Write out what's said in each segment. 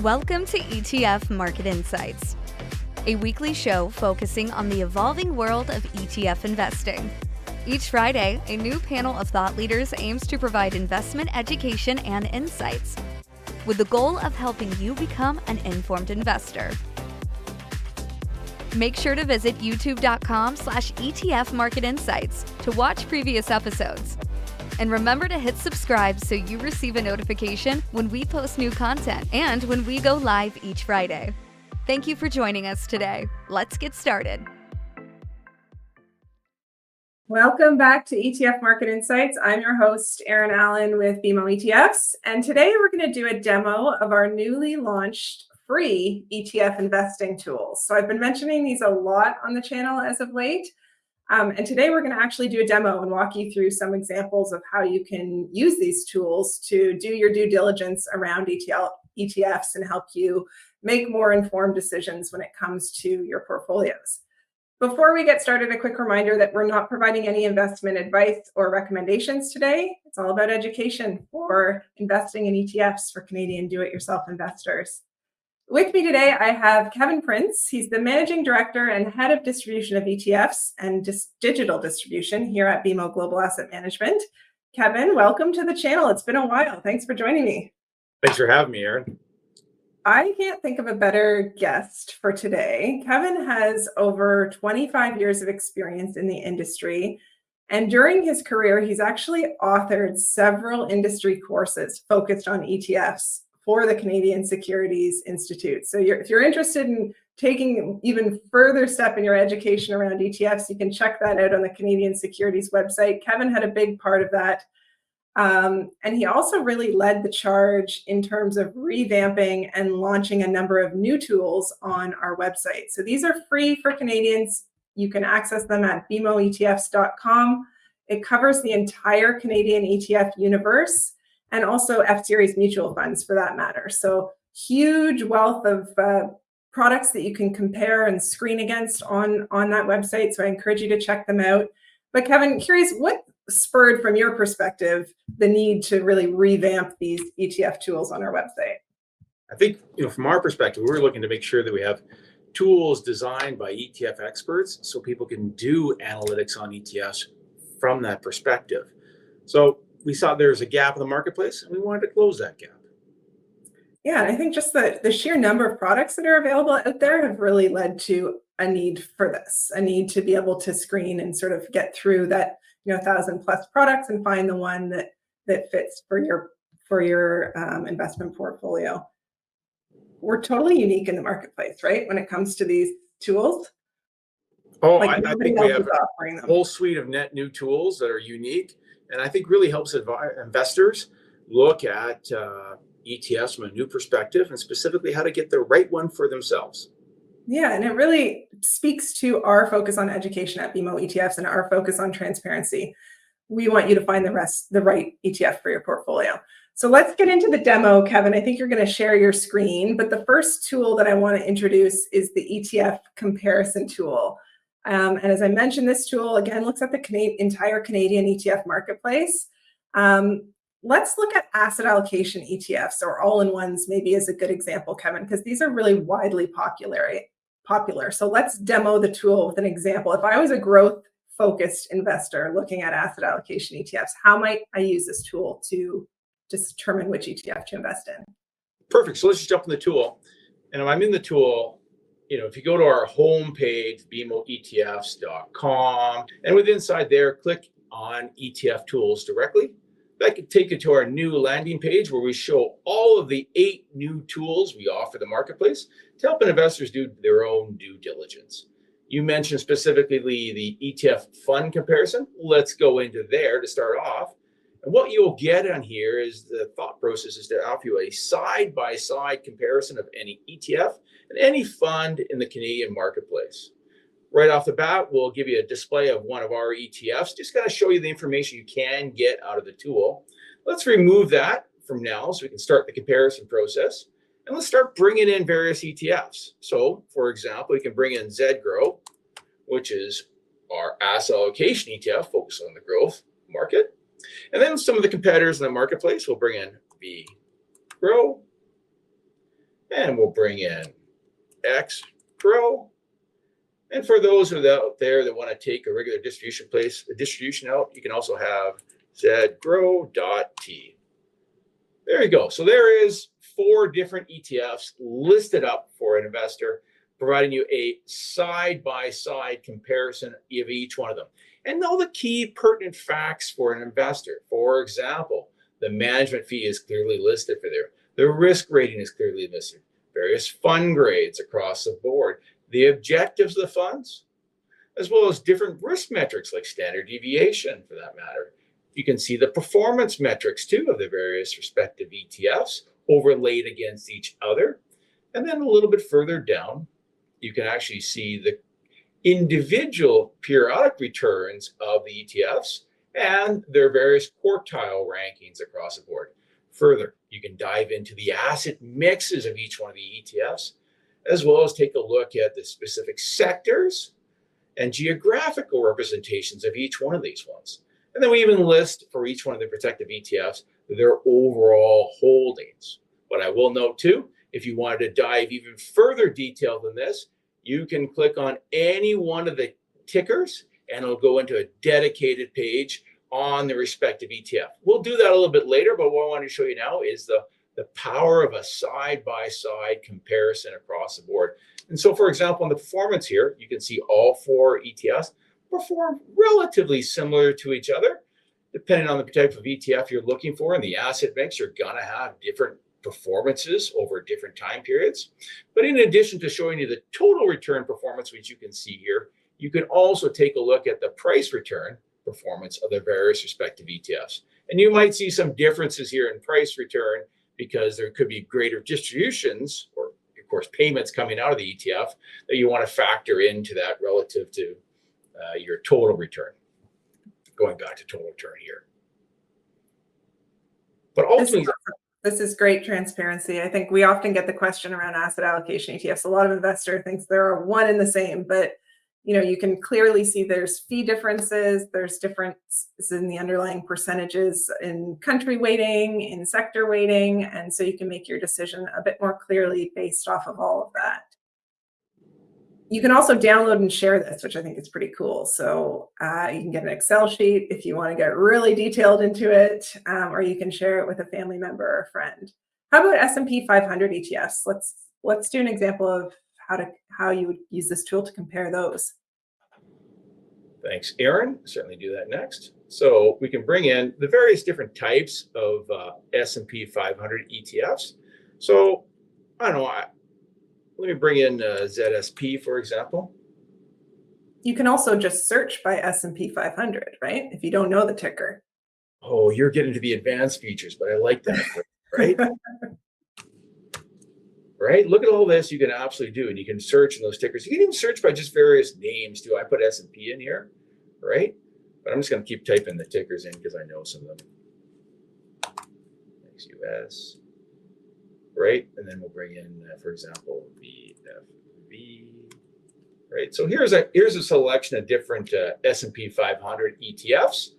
Welcome to ETF Market Insights, a weekly show focusing on the evolving world of ETF investing. Each Friday, a new panel of thought leaders aims to provide investment education and insights, with the goal of helping you become an informed investor. Make sure to visit youtube.com/ETF Market Insights to watch previous episodes. And remember to hit subscribe so you receive a notification when we post new content and when we go live each Friday. Thank you for joining us today. Let's get started. Welcome back to ETF Market Insights. I'm your host, Erin Allen with BMO ETFs. And today we're going to do a demo of our newly launched free ETF investing tools. So I've been mentioning these a lot on the channel as of late. And today we're going to actually do a demo and walk you through some examples of how you can use these tools to do your due diligence around ETFs and help you make more informed decisions when it comes to your portfolios. Before we get started, a quick reminder that we're not providing any investment advice or recommendations today. It's all about education for investing in ETFs for Canadian do-it-yourself investors. With me today, I have Kevin Prins. He's the Managing Director and Head of Distribution of ETFs and Digital Distribution here at BMO Global Asset Management. Kevin, welcome to the channel. It's been a while. Thanks for joining me. Thanks for having me, Erin. I can't think of a better guest for today. Kevin has over 25 years of experience in the industry. And during his career, he's actually authored several industry courses focused on ETFs for the Canadian Securities Institute. So if you're interested in taking even further step in your education around ETFs, you can check that out on the Canadian Securities website. Kevin had a big part of that. And he also really led the charge in terms of revamping and launching a number of new tools on our website. So these are free for Canadians. You can access them at bmoetfs.com. It covers the entire Canadian ETF universe and also F-Series mutual funds for that matter. So huge wealth of products that you can compare and screen against on that website. So I encourage you to check them out. But Kevin, curious, what spurred from your perspective the need to really revamp these ETF tools on our website? I think, from our perspective, we're looking to make sure that we have tools designed by ETF experts so people can do analytics on ETFs from that perspective. So we saw there was a gap in the marketplace and we wanted to close that gap. Yeah, and I think just the sheer number of products that are available out there have really led to a need for this, a need to be able to screen and sort of get through that 1,000 plus products and find the one that fits for your investment portfolio. We're totally unique in the marketplace, right? When it comes to these tools. Oh, I think we have a whole suite of net new tools that are unique, and I think really helps investors look at ETFs from a new perspective and specifically how to get the right one for themselves. Yeah, and it really speaks to our focus on education at BMO ETFs and our focus on transparency. We want you to find the right ETF for your portfolio. So let's get into the demo, Kevin. I think you're going to share your screen, but the first tool that I want to introduce is the ETF comparison tool. And as I mentioned, this tool, again, looks at the entire Canadian ETF marketplace. Let's look at asset allocation ETFs, or all-in-ones maybe is a good example, Kevin, because these are really widely popular. So let's demo the tool with an example. If I was a growth-focused investor looking at asset allocation ETFs, how might I use this tool to determine which ETF to invest in? Perfect. So let's just jump in the tool. And if I'm in the tool, if you go to our homepage, bmoetfs.com, and with inside there, click on ETF tools directly. That could take you to our new landing page where we show all of the 8 new tools we offer the marketplace to help investors do their own due diligence. You mentioned specifically the ETF fund comparison. Let's go into there to start off. And what you'll get on here is the thought process is to offer you a side-by-side comparison of any ETF and any fund in the Canadian marketplace. Right off the bat, we'll give you a display of one of our ETFs, just kind of show you the information you can get out of the tool. Let's remove that from now so we can start the comparison process. And let's start bringing in various ETFs. So, for example, we can bring in ZGRO, which is our asset allocation ETF focused on the growth market. And then some of the competitors in the marketplace, we'll bring in VGRO, And we'll bring in X Pro. And for those out there that want to take a regular distribution out, you can also have zgrow.t. There you go. So there is 4 different ETFs listed up for an investor, providing you a side-by-side comparison of each one of them. And all the key pertinent facts for an investor. For example, the management fee is clearly listed for there. The risk rating is clearly listed. Various fund grades across the board. The objectives of the funds, as well as different risk metrics like standard deviation for that matter. You can see the performance metrics too of the various respective ETFs overlaid against each other. And then a little bit further down, you can actually see the individual periodic returns of the ETFs and their various quartile rankings across the board. Further, you can dive into the asset mixes of each one of the ETFs, as well as take a look at the specific sectors and geographical representations of each one of these ones. And then we even list for each one of the protective ETFs their overall holdings. But I will note too, if you wanted to dive even further detail than this, you can click on any one of the tickers and it'll go into a dedicated page on the respective ETF. We'll do that a little bit later, but what I want to show you now is the power of a side-by-side comparison across the board. And so, for example, in the performance here, you can see all 4 ETFs perform relatively similar to each other. Depending on the type of ETF you're looking for and the asset mix, you're going to have different performances over different time periods. But in addition to showing you the total return performance, which you can see here, you can also take a look at the price return performance of the various respective ETFs. And you might see some differences here in price return because there could be greater distributions or, of course, payments coming out of the ETF that you want to factor into that relative to your total return. Going back to total return here. But ultimately, this is great transparency. I think we often get the question around asset allocation ETFs. A lot of investors think they're one and the same, but you can clearly see there's fee differences, there's differences in the underlying percentages in country weighting, in sector weighting, and so you can make your decision a bit more clearly based off of all of that. You can also download and share this, which I think is pretty cool. So you can get an Excel sheet if you want to get really detailed into it, or you can share it with a family member or a friend. How about S&P 500 ETFs? Let's do an example of how you would use this tool to compare those. Thanks, Aaron. Certainly do that next. So we can bring in the various different types of S&P 500 ETFs. So I don't know. Let me bring in ZSP, for example. You can also just search by S&P 500, right? If you don't know the ticker. Oh, you're getting to the advanced features, but I like that, right? Right? Look at all this you can absolutely do, and you can search in those tickers. You can even search by just various names too. I put S&P in here, right? But I'm just going to keep typing the tickers in because I know some of them. Thanks, US. Right? And then we'll bring in, for example, BFV. Right? So here's a selection of different S&P 500 ETFs.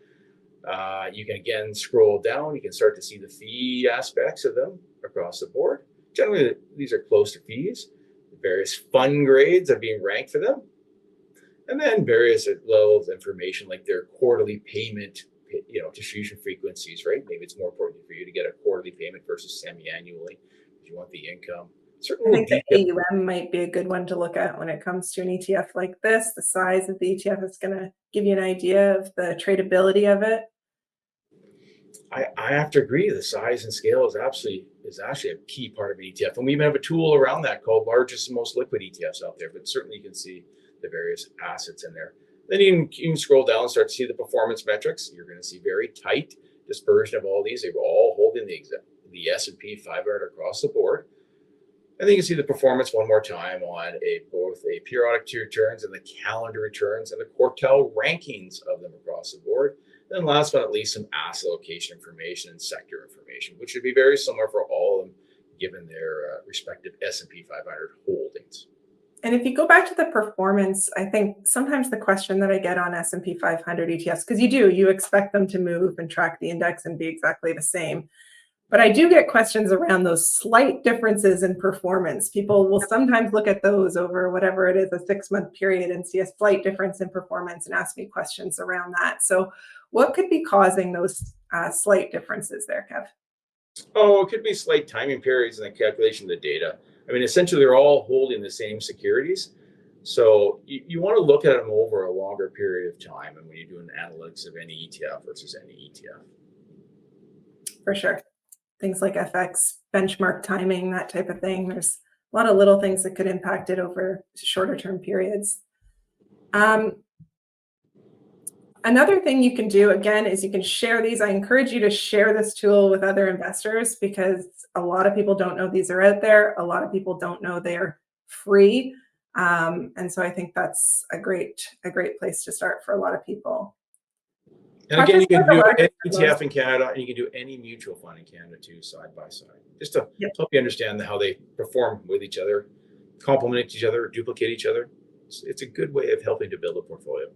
You can again scroll down. You can start to see the fee aspects of them across the board. Generally, these are close to fees. Various fund grades are being ranked for them. And then various levels of information like their quarterly payment, distribution frequencies, right? Maybe it's more important for you to get a quarterly payment versus semi-annually if you want the income. Certainly, I think the AUM might be a good one to look at when it comes to an ETF like this. The size of the ETF is going to give you an idea of the tradability of it. I have to agree. The size and scale is actually a key part of an ETF. And we even have a tool around that called largest and most liquid ETFs out there. But certainly you can see the various assets in there. Then you can scroll down and start to see the performance metrics. You're going to see very tight dispersion of all these. They were all holding the S&P 500 across the board. And then you can see the performance one more time on both a periodic returns and the calendar returns and the quartile rankings of them across the board. Then last but not least, some asset allocation information and sector information, which should be very similar for all of them, given their respective S&P 500 holdings. And if you go back to the performance, I think sometimes the question that I get on S&P 500 ETFs, because you expect them to move and track the index and be exactly the same. But I do get questions around those slight differences in performance. People will sometimes look at those over whatever it is, a 6-month period, and see a slight difference in performance and ask me questions around that. So what could be causing those slight differences there, Kev? Oh, it could be slight timing periods in the calculation of the data. I mean, essentially, they're all holding the same securities. So you want to look at them over a longer period of time. And when you're doing analytics of any ETF versus any ETF. For sure. Things like FX, benchmark timing, that type of thing. There's a lot of little things that could impact it over shorter term periods. Another thing you can do, again, is you can share these. I encourage you to share this tool with other investors because a lot of people don't know these are out there. A lot of people don't know they're free. And so I think that's a great place to start for a lot of people. And again, you can do any ETF in Canada, and you can do any mutual fund in Canada too, side by side, just to help you understand how they perform with each other, complement each other, duplicate each other. It's a good way of helping to build a portfolio.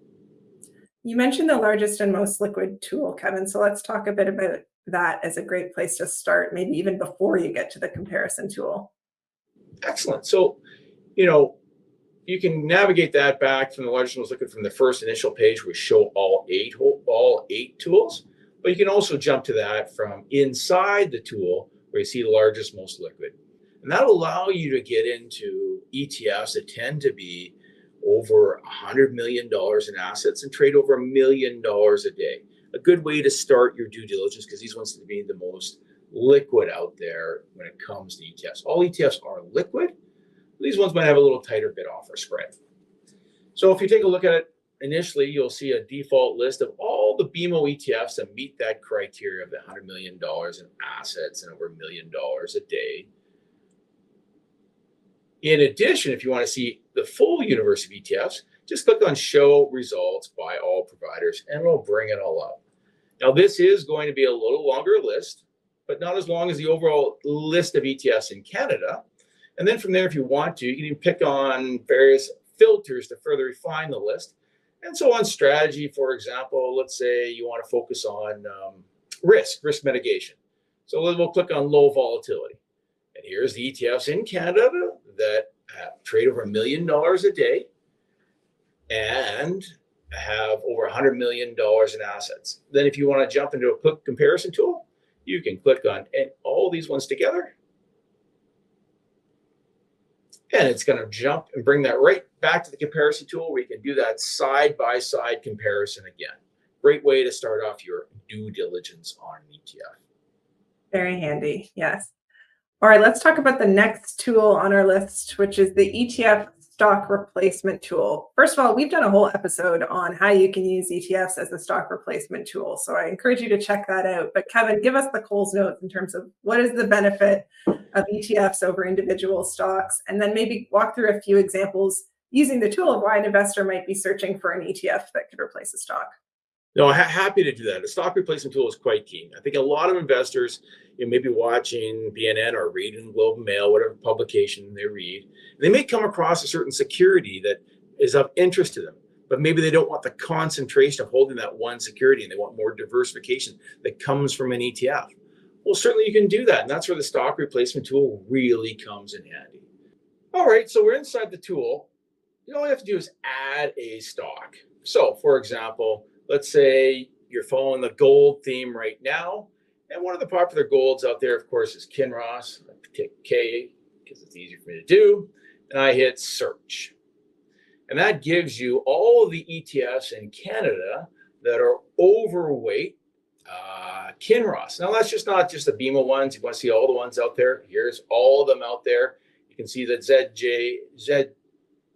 You mentioned the largest and most liquid tool, Kevin. So let's talk a bit about that as a great place to start, maybe even before you get to the comparison tool. Excellent. So, you can navigate that back from the largest and most liquid from the first initial page where we show all eight tools. But you can also jump to that from inside the tool where you see the largest, most liquid. And that'll allow you to get into ETFs that tend to be over $100 million in assets and trade over $1 million a day. A good way to start your due diligence because these ones tend to be the most liquid out there when it comes to ETFs. All ETFs are liquid. These ones might have a little tighter bid offer spread. So if you take a look at it initially, you'll see a default list of all the BMO ETFs that meet that criteria of the $100 million in assets and over $1 million a day. In addition, if you want to see the full universe of ETFs, just click on Show Results by All Providers, and it'll bring it all up. Now, this is going to be a little longer list, but not as long as the overall list of ETFs in Canada. And then from there, if you want to, you can even pick on various filters to further refine the list. And so on strategy, for example, let's say you want to focus on risk mitigation. So we'll click on low volatility. And here's the ETFs in Canada that trade over $1 million a day and have over $100 million in assets. Then if you want to jump into a quick comparison tool, you can click on all these ones together. And it's going to jump and bring that right back to the comparison tool where you can do that side-by-side comparison again. Great way to start off your due diligence on an ETF. Very handy, yes. All right, let's talk about the next tool on our list, which is the ETF stock replacement tool. First of all, we've done a whole episode on how you can use ETFs as a stock replacement tool. So I encourage you to check that out. But Kevin, give us the Coles notes in terms of what is the benefit of ETFs over individual stocks, and then maybe walk through a few examples using the tool of why an investor might be searching for an ETF that could replace a stock. No, happy to do that. The stock replacement tool is quite key. I think a lot of investors, may be watching BNN or reading Globe and Mail, whatever publication they read. They may come across a certain security that is of interest to them, but maybe they don't want the concentration of holding that one security and they want more diversification that comes from an ETF. Well, certainly you can do that. And that's where the stock replacement tool really comes in handy. All right, so we're inside the tool. All you have to do is add a stock. So for example, let's say you're following the gold theme right now. And one of the popular golds out there, of course, is Kinross. I pick K because it's easier for me to do. And I hit search. And that gives you all of the ETFs in Canada that are overweight Kinross. Now, that's just not just the BMO ones. You want to see all the ones out there. Here's all of them out there. You can see that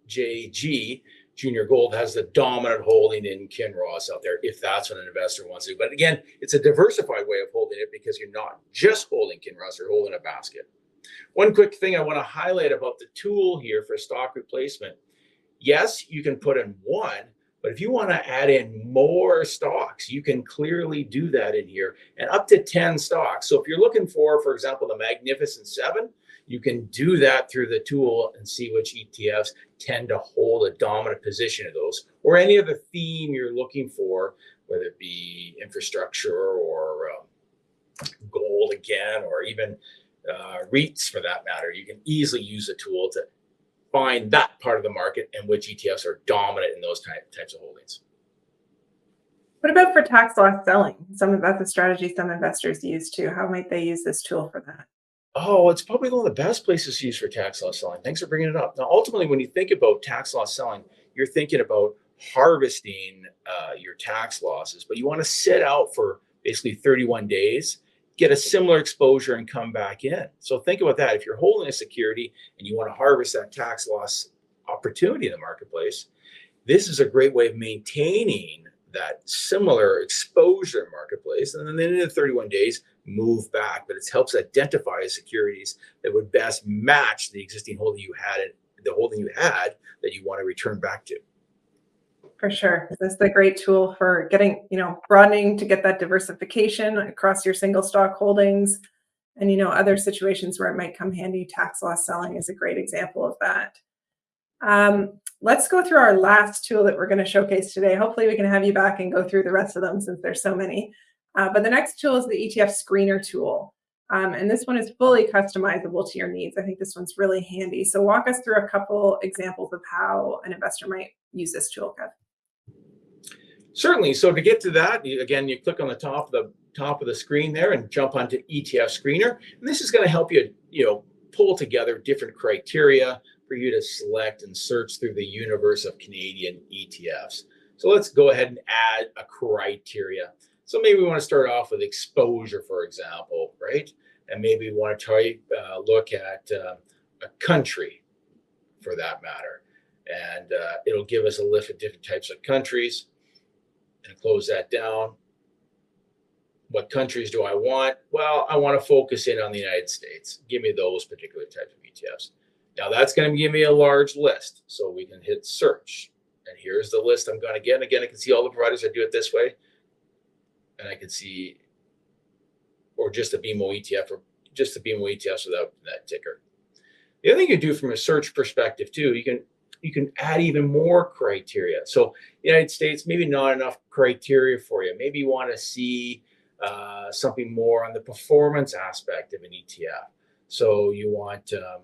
ZJG Junior Gold has the dominant holding in Kinross out there, if that's what an investor wants to do. But again, it's a diversified way of holding it because you're not just holding Kinross, you're holding a basket. One quick thing I want to highlight about the tool here for stock replacement. Yes, you can put in one, but if you want to add in more stocks, you can clearly do that in here and up to 10 stocks. So if you're looking for example, the Magnificent Seven, you can do that through the tool and see which ETFs tend to hold a dominant position of those, or any other theme you're looking for, whether it be infrastructure or gold again, or even REITs for that matter. You can easily use a tool to find that part of the market and which ETFs are dominant in those types of holdings. What about for tax loss selling? That's a strategy some investors use too. How might they use this tool for that? Oh, it's probably one of the best places to use for tax loss selling. Thanks for bringing it up. Now, ultimately, when you think about tax loss selling, you're thinking about harvesting your tax losses, but you want to sit out for basically 31 days, get a similar exposure, and come back in. So think about that. If you're holding a security and you want to harvest that tax loss opportunity in the marketplace, this is a great way of maintaining that similar exposure in marketplace, and then in the 31 days move back. But it helps identify securities that would best match the existing holding you had, that you want to return back to. For sure. This is a great tool for getting, broadening to get that diversification across your single stock holdings, and other situations where it might come handy. Tax loss selling is a great example of that. Let's go through our last tool that we're going to showcase today. Hopefully we can have you back and go through the rest of them since there's so many. But the next tool is the ETF Screener tool. And this one is fully customizable to your needs. I think this one's really handy. So walk us through a couple examples of how an investor might use this tool, Kev. Certainly. So to get to that, again, you click on the top of the screen there and jump onto ETF Screener. And this is going to help you, pull together different criteria for you to select and search through the universe of Canadian ETFs. So let's go ahead and add a criteria. So maybe we want to start off with exposure, for example, right? And maybe we want to try look at a country for that matter. And it'll give us a list of different types of countries. And close that down. What countries do I want? Well, I want to focus in on the United States. Give me those particular types of ETFs. Now that's going to give me a large list. So we can hit search. And here's the list I'm going to get. Again, I can see all the providers that do it this way. And I can see, or just the BMO ETF, or just the BMO ETFs without that ticker. The other thing you do from a search perspective too, you can add even more criteria. So United States, maybe not enough criteria for you. Maybe you want to see something more on the performance aspect of an ETF. So you want a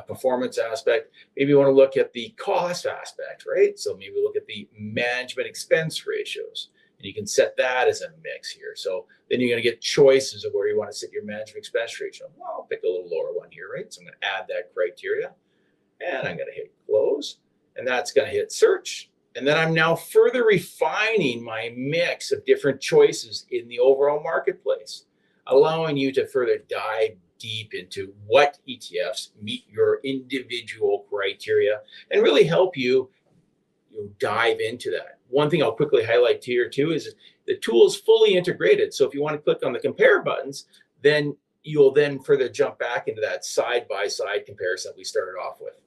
performance aspect. Maybe you want to look at the cost aspect, right? So maybe look at the management expense ratios. And you can set that as a mix here. So then you're going to get choices of where you want to set your management expense ratio. Well, I'll pick a little lower one here, right? So I'm going to add that criteria. And I'm going to hit close, and that's going to hit search. And then I'm now further refining my mix of different choices in the overall marketplace, allowing you to further dive deep into what ETFs meet your individual criteria and really help you dive into that. One thing I'll quickly highlight here too is the tool is fully integrated. So if you want to click on the compare buttons, then you'll then further jump back into that side-by-side comparison that we started off with.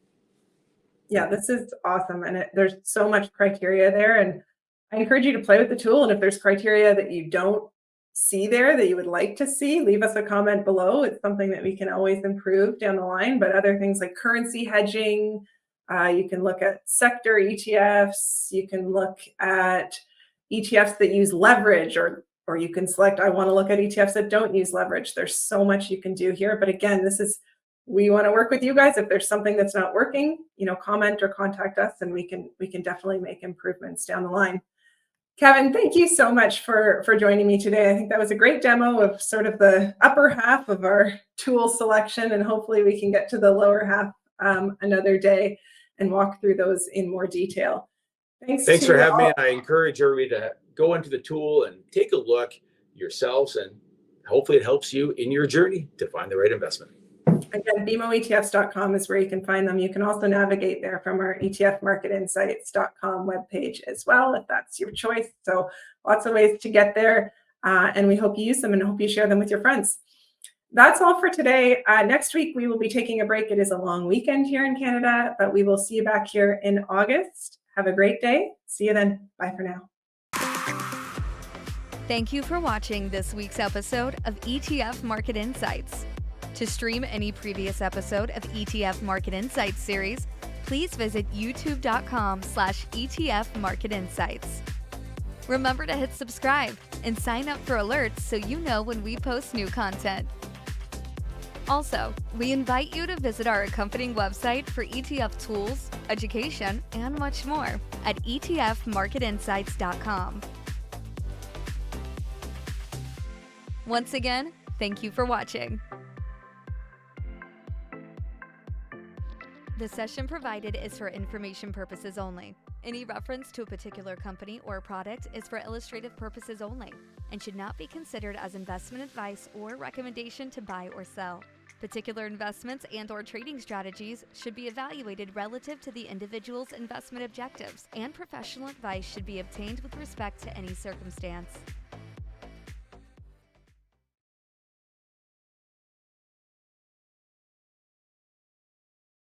Yeah, this is awesome. And there's so much criteria there. And I encourage you to play with the tool. And if there's criteria that you don't see there that you would like to see, leave us a comment below. It's something that we can always improve down the line. But other things like currency hedging, you can look at sector ETFs, you can look at ETFs that use leverage, or you can select, I want to look at ETFs that don't use leverage. There's so much you can do here. But again, we want to work with you guys. If there's something that's not working, comment or contact us, and we can definitely make improvements down the line. Kevin, thank you so much for joining me today. I think that was a great demo of sort of the upper half of our tool selection, and hopefully we can get to the lower half another day and walk through those in more detail. Thanks for having me. I encourage everybody to go into the tool and take a look yourselves, and hopefully it helps you in your journey to find the right investment. Again, BMOETFs.com is where you can find them. You can also navigate there from our ETF Market Insights.com webpage as well, if that's your choice. So lots of ways to get there, and we hope you use them and hope you share them with your friends. That's all for today. Next week, we will be taking a break. It is a long weekend here in Canada, but we will see you back here in August. Have a great day. See you then. Bye for now. Thank you for watching this week's episode of ETF Market Insights. To stream any previous episode of ETF Market Insights series, please visit youtube.com/ETF Market Insights. Remember to hit subscribe and sign up for alerts so you know when we post new content. Also, we invite you to visit our accompanying website for ETF tools, education, and much more at etfmarketinsights.com. Once again, thank you for watching. The session provided is for information purposes only. Any reference to a particular company or product is for illustrative purposes only and should not be considered as investment advice or recommendation to buy or sell. Particular investments and/or trading strategies should be evaluated relative to the individual's investment objectives, and professional advice should be obtained with respect to any circumstance.